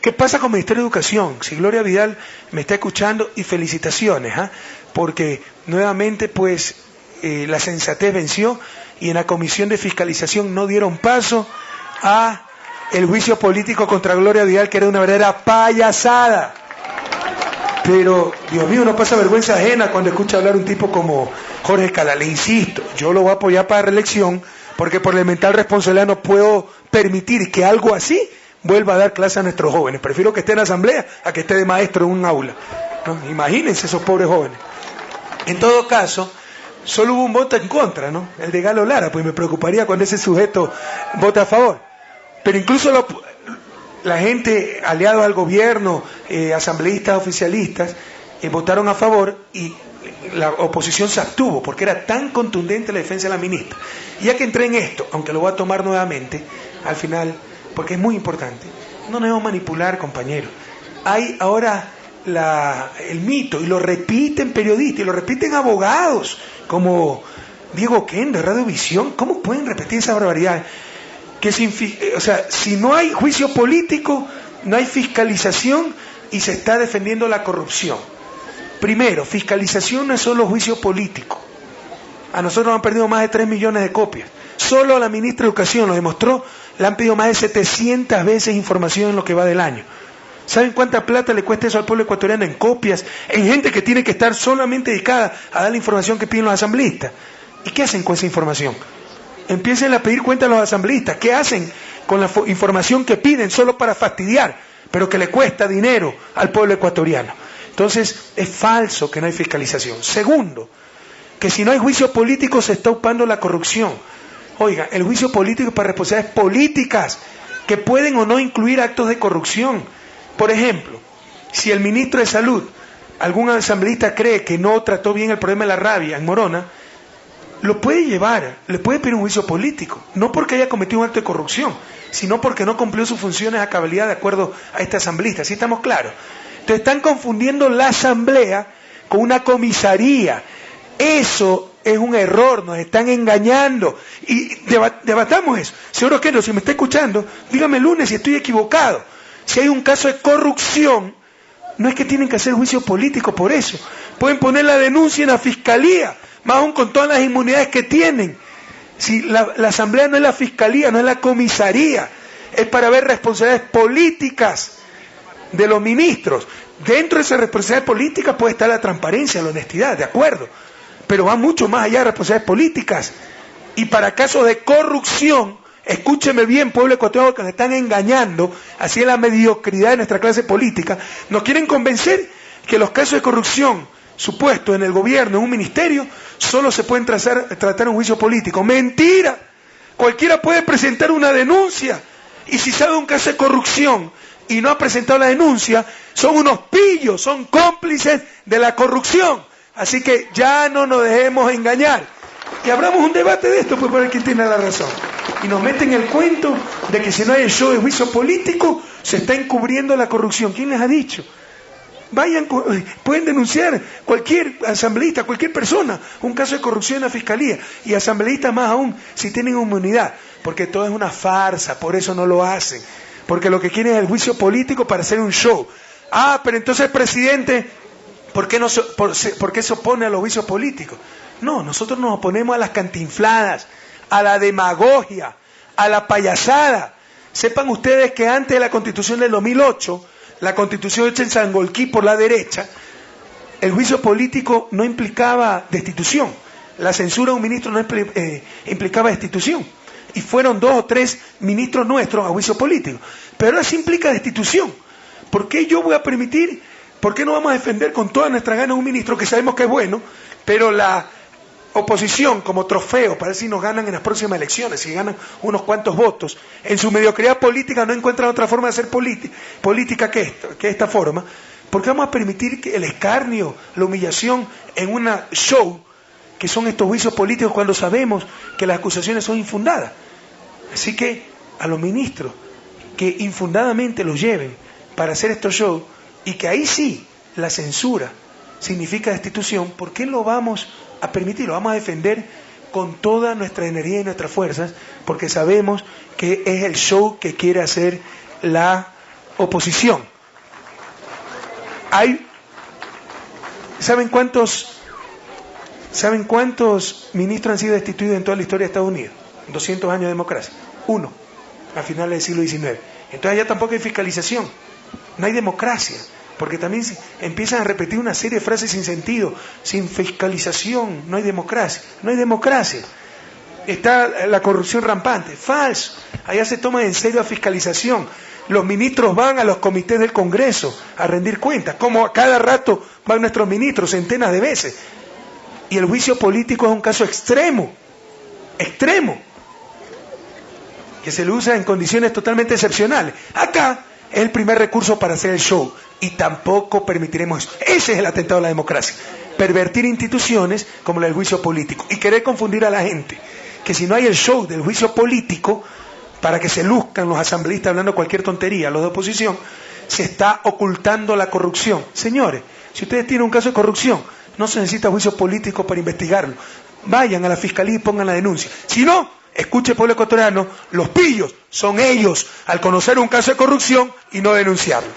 ¿Qué pasa con el Ministerio de Educación? Si Gloria Vidal me está escuchando, y felicitaciones, porque nuevamente pues la sensatez venció y en la Comisión de Fiscalización no dieron paso a el juicio político contra Gloria Vidal, que era una verdadera payasada. Pero, Dios mío, no pasa vergüenza ajena cuando escucha hablar un tipo como Jorge Escalada. Le insisto, yo lo voy a apoyar para reelección, porque por elemental responsabilidad no puedo permitir que algo así vuelva a dar clase a nuestros jóvenes. Prefiero que esté en la asamblea a que esté de maestro en un aula, ¿no? Imagínense esos pobres jóvenes. En todo caso, solo hubo un voto en contra, ¿no? El de Galo Lara, pues me preocuparía cuando ese sujeto vote a favor. Pero incluso la gente aliados al gobierno, asambleístas, oficialistas, votaron a favor y la oposición se abstuvo porque era tan contundente la defensa de la ministra. Y ya que entré en esto, aunque lo voy a tomar nuevamente, al final, porque es muy importante, no nos debemos manipular, compañeros. Hay ahora el mito, y lo repiten periodistas, y lo repiten abogados, como Diego Ken de Radiovisión. ¿Cómo pueden repetir esa barbaridad? Que si no hay juicio político, no hay fiscalización y se está defendiendo la corrupción. Primero, fiscalización no es solo juicio político. A nosotros nos han perdido más de 3 millones de copias. Solo a la ministra de Educación lo demostró, le han pedido más de 700 veces información en lo que va del año. ¿Saben cuánta plata le cuesta eso al pueblo ecuatoriano en copias, en gente que tiene que estar solamente dedicada a dar la información que piden los asambleístas? ¿Y qué hacen con esa información? Empiecen a pedir cuenta a los asambleístas. ¿Qué hacen con la información que piden solo para fastidiar, pero que le cuesta dinero al pueblo ecuatoriano? Entonces, es falso que no hay fiscalización. Segundo, que si no hay juicio político se está upando la corrupción. Oiga, el juicio político es para responsabilidades políticas que pueden o no incluir actos de corrupción. Por ejemplo, si el ministro de Salud, algún asambleísta cree que no trató bien el problema de la rabia en Morona, lo puede llevar, le puede pedir un juicio político, no porque haya cometido un acto de corrupción, sino porque no cumplió sus funciones a cabalidad de acuerdo a este asambleísta. ¿Sí estamos claros? Entonces están confundiendo la asamblea con una comisaría. Eso es un error, nos están engañando. Y debatamos eso. Señor Oquendo, si me está escuchando, dígame el lunes si estoy equivocado. Si hay un caso de corrupción, no es que tienen que hacer juicio político por eso. Pueden poner la denuncia en la fiscalía, más aún con todas las inmunidades que tienen. Si la asamblea no es la fiscalía, no es la comisaría, es para ver responsabilidades políticas de los ministros. Dentro de esa responsabilidad política puede estar la transparencia, la honestidad, de acuerdo, pero va mucho más allá de responsabilidades políticas. Y para casos de corrupción, escúcheme bien, pueblo ecuatoriano, que nos están engañando, así es la mediocridad de nuestra clase política. Nos quieren convencer que los casos de corrupción supuesto en el gobierno, en un ministerio, solo se pueden tratar en un juicio político. ¡Mentira! Cualquiera puede presentar una denuncia, y si sabe un caso de corrupción y no ha presentado la denuncia, son unos pillos, son cómplices de la corrupción. Así que ya no nos dejemos engañar. Y abramos un debate de esto, pues, para ver quién tiene la razón. Y nos meten el cuento de que si no hay el show de juicio político, se está encubriendo la corrupción. ¿Quién les ha dicho? Vayan, pueden denunciar cualquier asambleísta, cualquier persona, un caso de corrupción en la fiscalía, y asambleístas más aún, si tienen inmunidad, porque todo es una farsa, por eso no lo hacen, porque lo que quieren es el juicio político para hacer un show. Ah, pero entonces, presidente, ¿por qué se opone a los juicios políticos? No, nosotros nos oponemos a las cantinfladas, a la demagogia, a la payasada. Sepan ustedes que antes de la Constitución del 2008, la Constitución hecha en Sangolquí por la derecha, el juicio político no implicaba destitución. La censura de un ministro no implicaba destitución. Y fueron 2 o 3 ministros nuestros a juicio político. Pero ahora sí implica destitución. ¿Por qué yo voy a permitir, por qué no vamos a defender con todas nuestras ganas un ministro que sabemos que es bueno, pero la oposición como trofeo para ver si nos ganan en las próximas elecciones, si ganan unos cuantos votos, en su mediocridad política no encuentran otra forma de hacer política que esta forma? ¿Por qué vamos a permitir que el escarnio, la humillación en una show que son estos juicios políticos cuando sabemos que las acusaciones son infundadas? Así que a los ministros que infundadamente los lleven para hacer estos shows, y que ahí sí la censura significa destitución, ¿por qué lo vamos a permitir? Lo vamos a defender con toda nuestra energía y nuestras fuerzas, porque sabemos que es el show que quiere hacer la oposición. ¿Saben cuántos ministros han sido destituidos en toda la historia de Estados Unidos? 200 años de democracia. 1, a finales del siglo XIX. Entonces allá tampoco hay fiscalización, no hay democracia, porque también empiezan a repetir una serie de frases sin sentido. Sin fiscalización no hay democracia. No hay democracia. Está la corrupción rampante. Falso. Allá se toma en serio la fiscalización. Los ministros van a los comités del Congreso a rendir cuentas, como a cada rato van nuestros ministros, centenas de veces. Y el juicio político es un caso extremo, que se lo usa en condiciones totalmente excepcionales. Acá es el primer recurso para hacer el show, y tampoco permitiremos eso. Ese es el atentado a la democracia: pervertir instituciones como la del juicio político y querer confundir a la gente, que si no hay el show del juicio político para que se luzcan los asambleístas hablando cualquier tontería, los de oposición, se está ocultando la corrupción. Señores, si ustedes tienen un caso de corrupción, no se necesita juicio político para investigarlo. Vayan a la fiscalía y pongan la denuncia. Si no, escuche, pueblo ecuatoriano, los pillos son ellos al conocer un caso de corrupción y no denunciarlo.